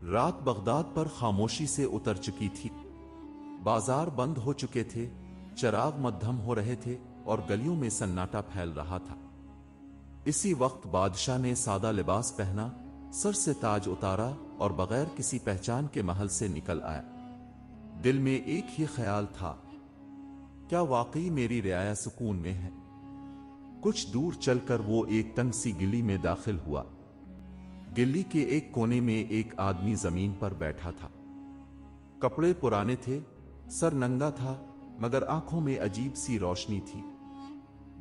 رات بغداد پر خاموشی سے اتر چکی تھی۔ بازار بند ہو چکے تھے، چراغ مدھم ہو رہے تھے اور گلیوں میں سناٹا پھیل رہا تھا۔ اسی وقت بادشاہ نے سادہ لباس پہنا، سر سے تاج اتارا اور بغیر کسی پہچان کے محل سے نکل آیا۔ دل میں ایک ہی خیال تھا، کیا واقعی میری رعایا سکون میں ہے؟ کچھ دور چل کر وہ ایک تنگ سی گلی میں داخل ہوا۔ گلی کے ایک کونے میں ایک آدمی زمین پر بیٹھا تھا۔ کپڑے پرانے تھے، سر ننگا تھا، مگر آنکھوں میں عجیب سی روشنی تھی۔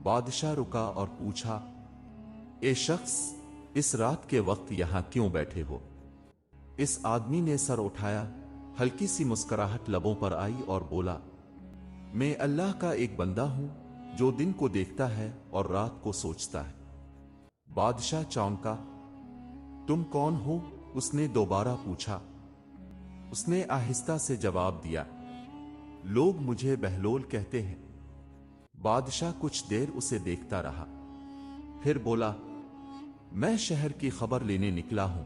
بادشاہ رکا اور پوچھا، اے شخص، اس رات کے وقت یہاں کیوں بیٹھے ہو؟ اس آدمی نے سر اٹھایا، ہلکی سی مسکراہٹ لبوں پر آئی اور بولا، میں اللہ کا ایک بندہ ہوں جو دن کو دیکھتا ہے اور رات کو سوچتا ہے۔ بادشاہ چونکا۔ تم کون ہو؟ اس نے دوبارہ پوچھا۔ اس نے آہستہ سے جواب دیا، لوگ مجھے بہلول کہتے ہیں۔ بادشاہ کچھ دیر اسے دیکھتا رہا، پھر بولا، میں شہر کی خبر لینے نکلا ہوں۔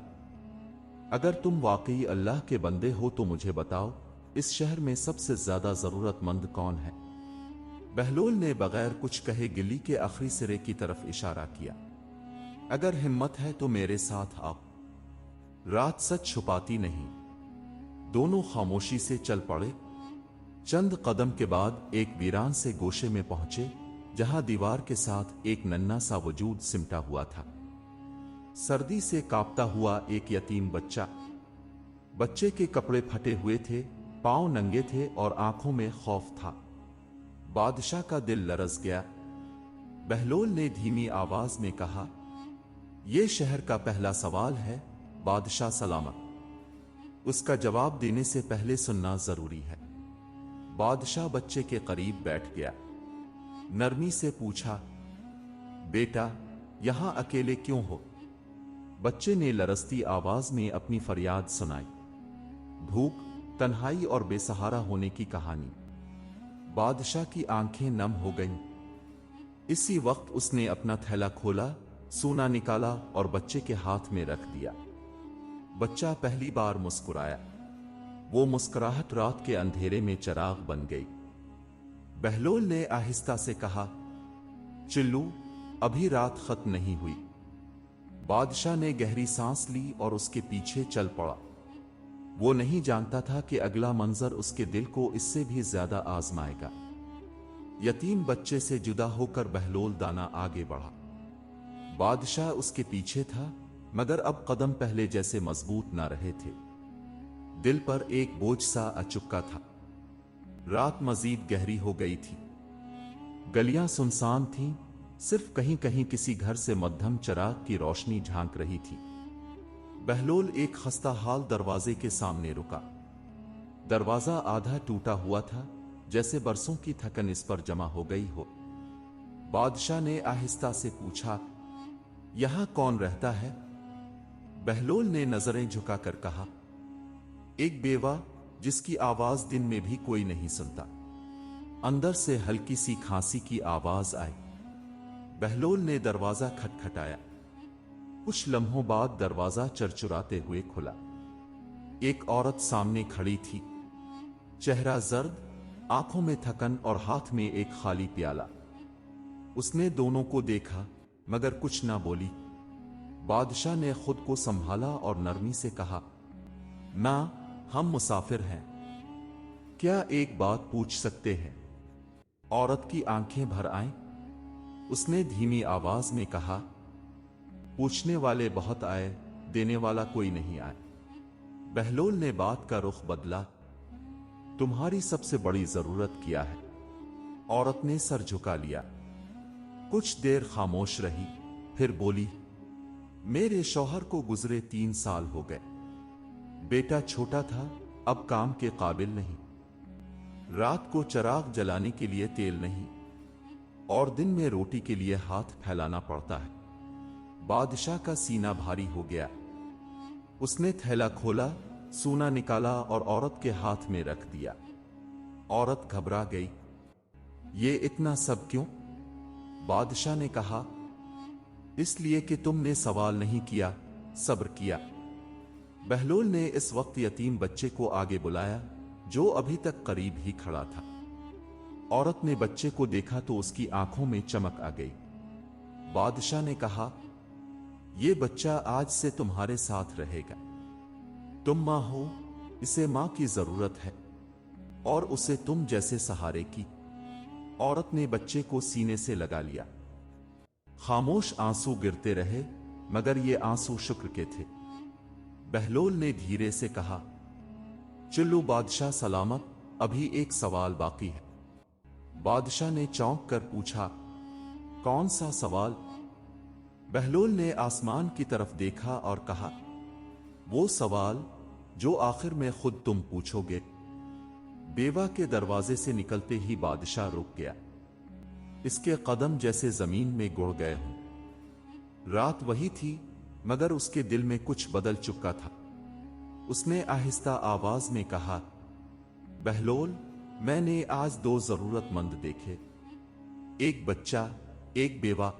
اگر تم واقعی اللہ کے بندے ہو تو مجھے بتاؤ، اس شہر میں سب سے زیادہ ضرورت مند کون ہے؟ بہلول نے بغیر کچھ کہے گلی کے آخری سرے کی طرف اشارہ کیا۔ اگر ہمت ہے تو میرے ساتھ آؤ، رات سچ چھپاتی نہیں۔ دونوں خاموشی سے چل پڑے۔ چند قدم کے بعد ایک ویران سے گوشے میں پہنچے، جہاں دیوار کے ساتھ ایک ننھا سا وجود سمٹا ہوا تھا۔ سردی سے کانپتا ہوا ایک یتیم بچہ۔ بچے کے کپڑے پھٹے ہوئے تھے، پاؤں ننگے تھے اور آنکھوں میں خوف تھا۔ بادشاہ کا دل لرز گیا۔ بہلول نے دھیمی آواز میں کہا، یہ شہر کا پہلا سوال ہے، بادشاہ سلامت۔ اس کا جواب دینے سے پہلے سننا ضروری ہے۔ بادشاہ بچے کے قریب بیٹھ گیا، نرمی سے پوچھا، بیٹا، یہاں اکیلے کیوں ہو؟ بچے نے لرزتی آواز میں اپنی فریاد سنائی، بھوک، تنہائی اور بے سہارا ہونے کی کہانی۔ بادشاہ کی آنکھیں نم ہو گئیں۔ اسی وقت اس نے اپنا تھیلا کھولا، سونا نکالا اور بچے کے ہاتھ میں رکھ دیا۔ بچہ پہلی بار مسکرایا۔ وہ مسکراہٹ رات کے اندھیرے میں چراغ بن گئی۔ بہلول نے آہستہ سے کہا، چلو، ابھی رات ختم نہیں ہوئی۔ بادشاہ نے گہری سانس لی اور اس کے پیچھے چل پڑا۔ وہ نہیں جانتا تھا کہ اگلا منظر اس کے دل کو اس سے بھی زیادہ آزمائے گا۔ یتیم بچے سے جدا ہو کر بہلول دانا آگے بڑھا۔ بادشاہ اس کے پیچھے تھا، مگر اب قدم پہلے جیسے مضبوط نہ رہے تھے۔ دل پر ایک بوجھ سا اچکا تھا۔ رات مزید گہری ہو گئی تھی۔ گلیاں سنسان تھیں، صرف کہیں کہیں کسی گھر سے مدھم چراغ کی روشنی جھانک رہی تھی۔ بہلول ایک خستہ حال دروازے کے سامنے رکا۔ دروازہ آدھا ٹوٹا ہوا تھا، جیسے برسوں کی تھکن اس پر جمع ہو گئی ہو۔ بادشاہ نے آہستہ سے پوچھا، یہاں کون رہتا ہے؟ بہلول نے نظریں جھکا کر کہا، ایک بیوہ جس کی آواز دن میں بھی کوئی نہیں سنتا۔ اندر سے ہلکی سی کھانسی کی آواز آئی۔ بہلول نے دروازہ کھٹکھٹایا۔ کچھ لمحوں بعد دروازہ چرچراتے ہوئے کھلا۔ ایک عورت سامنے کھڑی تھی، چہرہ زرد، آنکھوں میں تھکن اور ہاتھ میں ایک خالی پیالہ۔ اس نے دونوں کو دیکھا، مگر کچھ نہ بولی۔ بادشاہ نے خود کو سنبھالا اور نرمی سے کہا، ماں، ہم مسافر ہیں، کیا ایک بات پوچھ سکتے ہیں؟ عورت کی آنکھیں بھر آئیں۔ اس نے دھیمی آواز میں کہا، پوچھنے والے بہت آئے، دینے والا کوئی نہیں آئے۔ بہلول نے بات کا رخ بدلا، تمہاری سب سے بڑی ضرورت کیا ہے؟ عورت نے سر جھکا لیا، کچھ دیر خاموش رہی، پھر بولی، میرے شوہر کو گزرے 3 سال ہو گئے۔ بیٹا چھوٹا تھا، اب کام کے قابل نہیں، رات کو چراغ جلانے کے لیے تیل نہیں، اور دن میں روٹی کے لیے ہاتھ پھیلانا پڑتا ہے۔ بادشاہ کا سینہ بھاری ہو گیا۔ اس نے تھیلا کھولا، سونا نکالا اور عورت کے ہاتھ میں رکھ دیا۔ عورت گھبرا گئی، یہ اتنا سب کیوں؟ بادشاہ نے کہا، اس لیے کہ تم نے سوال نہیں کیا، صبر کیا۔ बहलोल ने इस वक्त यतीम बच्चे को आगे बुलाया, जो अभी तक करीब ही खड़ा था। औरत ने बच्चे को देखा तो उसकी आंखों में चमक आ गई। बादशाह ने कहा, ये बच्चा आज से तुम्हारे साथ रहेगा। तुम मां हो, इसे मां की जरूरत है और उसे तुम जैसे सहारे की। औरत ने बच्चे को सीने से लगा लिया। खामोश आंसू गिरते रहे, मगर ये आंसू शुक्र के थे। बहलोल ने धीरे से कहा, चलो बादशाह सलामत, अभी एक सवाल बाकी है। बादशाह ने चौंक कर पूछा, कौन सा सवाल? बहलोल ने आसमान की तरफ देखा और कहा, वो सवाल जो आखिर में खुद तुम पूछोगे। बेवा के दरवाजे से निकलते ही बादशाह रुक गया। इसके कदम जैसे जमीन में गुड़ गए हों। रात वही थी, मगर उसके दिल में कुछ बदल चुका था। उसने आहिस्ता आवाज में कहा, बहलोल, मैंने आज दो जरूरतमंद देखे, एक बच्चा, एक बेवा।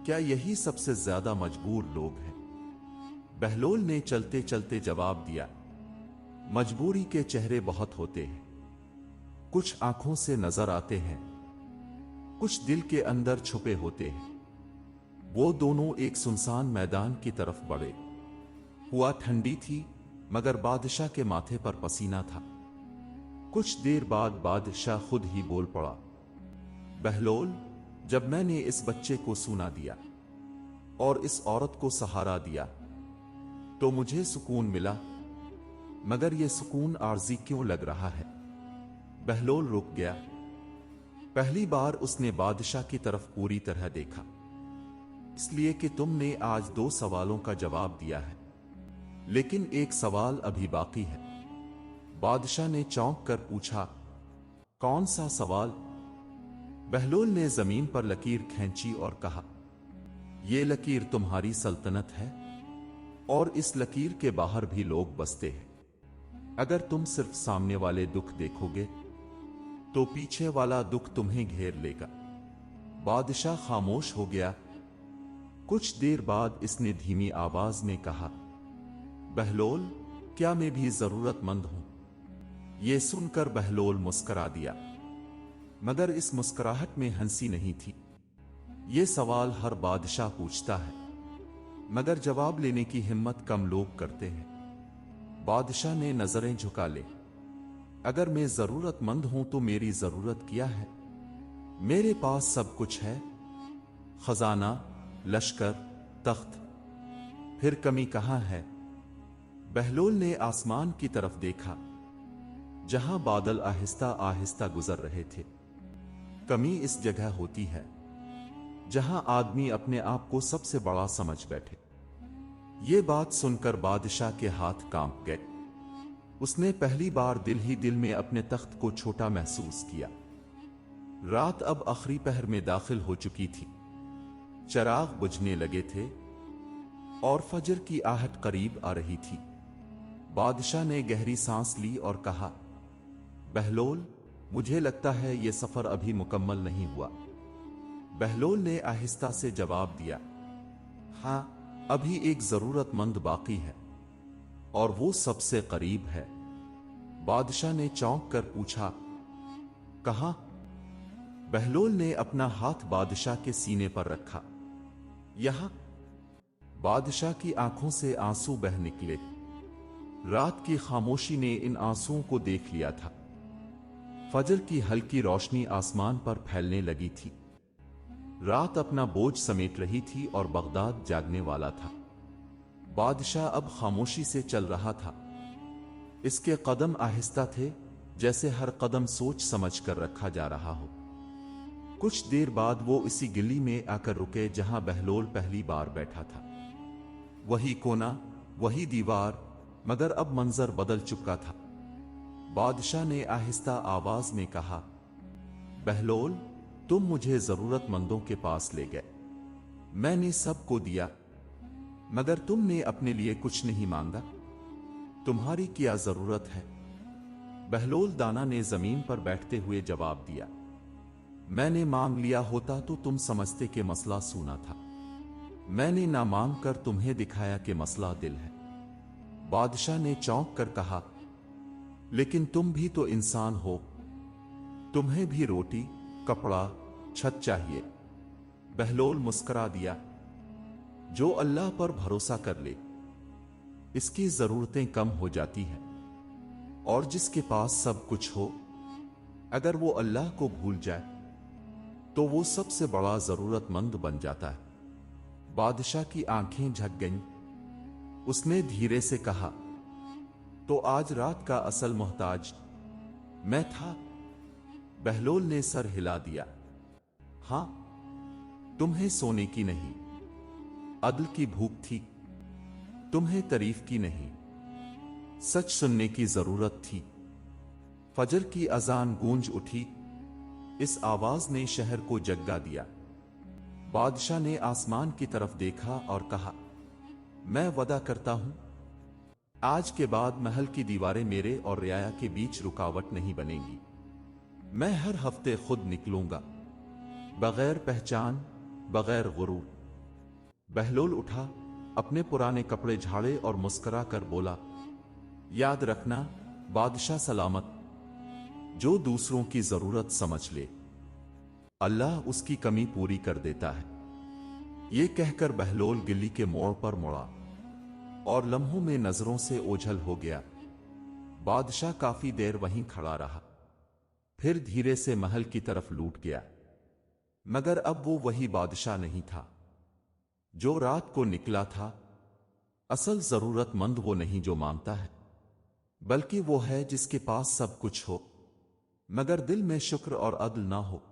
क्या यही सबसे ज्यादा मजबूर लोग हैं? बहलोल ने चलते चलते जवाब दिया, मजबूरी के चेहरे बहुत होते हैं। कुछ आंखों से नजर आते हैं, कुछ दिल के अंदर छुपे होते हैं। वो दोनों एक सुनसान मैदान की तरफ बढ़े। हुआ ठंडी थी, मगर बादशाह के माथे पर पसीना था। कुछ देर बाद बादशाह खुद ही बोल पड़ा, बहलोल, जब मैंने इस बच्चे को सूना दिया और इस औरत को सहारा दिया तो मुझे सुकून मिला, मगर यह सुकून आर्जी क्यों लग रहा है? बहलोल रुक गया। पहली बार उसने बादशाह की तरफ पूरी तरह देखा, इसलिए कि तुमने आज दो सवालों का जवाब दिया है, लेकिन एक सवाल अभी बाकी है। बादशाह ने चौंक कर पूछा, कौन सा सवाल? बहलोल ने जमीन पर लकीर खींची और कहा, यह लकीर तुम्हारी सल्तनत है और इस लकीर के बाहर भी लोग बसते हैं। अगर तुम सिर्फ सामने वाले दुख देखोगे तो पीछे वाला दुख तुम्हें घेर लेगा। बादशाह खामोश हो गया। कुछ देर बाद इसने धीमी आवाज में कहा, बहलोल, क्या मैं भी जरूरतमंद हूं? यह सुनकर बहलोल मुस्करा दिया, मगर इस मुस्कुराहट में हंसी नहीं थी। यह सवाल हर बादशाह पूछता है, मगर जवाब लेने की हिम्मत कम लोग करते हैं। बादशाह ने नजरें झुका ले। अगर मैं जरूरतमंद हूं तो मेरी जरूरत क्या है? मेरे पास सब कुछ है, खजाना, लश्कर, तख्त, फिर कमी कहां है? बहलोल ने आसमान की तरफ देखा, जहां बादल आहिस्ता आहिस्ता गुजर रहे थे। कमी इस जगह होती है जहां आदमी अपने आप को सबसे बड़ा समझ बैठे। ये बात सुनकर बादशाह के हाथ कांप गए। उसने पहली बार दिल ही दिल में अपने तख्त को छोटा महसूस किया। रात अब आखिरी पहर में दाखिल हो चुकी थी। चिराग बुझने लगे थे और फजर की आहट करीब आ रही थी। बादशाह ने गहरी सांस ली और कहा, बहलोल, मुझे लगता है यह सफर अभी मुकम्मल नहीं हुआ। बहलोल ने आहिस्ता से जवाब दिया, हां, अभी एक जरूरतमंद बाकी है और वो सबसे करीब है। बादशाह ने चौंक कर पूछा, कहां? बहलोल ने अपना हाथ बादशाह के सीने पर रखा। यहां। बादशाह की आंखों से आंसू बह निकले। रात की खामोशी ने इन आंसुओं को देख लिया था। फजर की हल्की रोशनी आसमान पर फैलने लगी थी। रात अपना बोझ समेट रही थी और बगदाद जागने वाला था। बादशाह अब खामोशी से चल रहा था। इसके कदम आहिस्ता थे, जैसे हर कदम सोच समझ कर रखा जा रहा हो। कुछ देर बाद वो इसी गली में आकर रुके जहां बहलोल पहली बार बैठा था। वही कोना, वही दीवार, मगर अब मंजर बदल चुका था। बादशाह ने आहिस्ता आवाज में कहा, बहलोल, तुम मुझे जरूरतमंदों के पास ले गए। मैंने सबको दिया, मगर तुमने अपने लिए कुछ नहीं मांगा। तुम्हारी क्या जरूरत है? बहलोल दाना ने जमीन पर बैठते हुए जवाब दिया, मैंने मांग लिया होता तो तुम समझते कि मसला सूना था। मैंने ना मांग कर तुम्हें दिखाया कि मसला दिल है। बादशाह ने चौंक कर कहा, लेकिन तुम भी तो इंसान हो, तुम्हें भी रोटी, कपड़ा, छत चाहिए। बहलोल मुस्कुरा दिया, जो अल्लाह पर भरोसा कर ले, इसकी जरूरतें कम हो जाती हैं, और जिसके पास सब कुछ हो, अगर वो अल्लाह को भूल जाए तो वो सबसे बड़ा जरूरतमंद बन जाता है। बादशाह की आंखें झक गईं। उसने धीरे से कहा, तो आज रात का असल मोहताज मैं था? बहलोल ने सर हिला दिया, हां, तुम्हें सोने की नहीं, अदल की भूख थी, तुम्हें तारीफ की नहीं, सच सुनने की जरूरत थी। फजर की अजान गूंज उठी। इस आवाज ने शहर को जगा दिया। बादशाह ने आसमान की तरफ देखा और कहा, मैं वादा करता हूं, आज के बाद महल की दीवारें मेरे और रियाया के बीच रुकावट नहीं बनेंगी। मैं हर हफ्ते खुद निकलूंगा, बगैर पहचान, बगैर गुरूर। बहलोल उठा, अपने पुराने कपड़े झाड़े और मुस्कुरा कर बोला, याद रखना बादशाह सलामत, जो दूसरों की जरूरत समझ ले, अल्लाह उसकी कमी पूरी कर देता है। ये कहकर बहलोल गिल्ली के मोड़ पर मुड़ा और लम्हों में नजरों से ओझल हो गया। बादशाह काफी देर वहीं खड़ा रहा, फिर धीरे से महल की तरफ लूट गया। मगर अब वो वही बादशाह नहीं था जो रात को निकला था। असल जरूरतमंद वो नहीं जो मांगता है, बल्कि वो है जिसके पास सब कुछ हो, मगर दिल में शुक्र और अदल ना हो।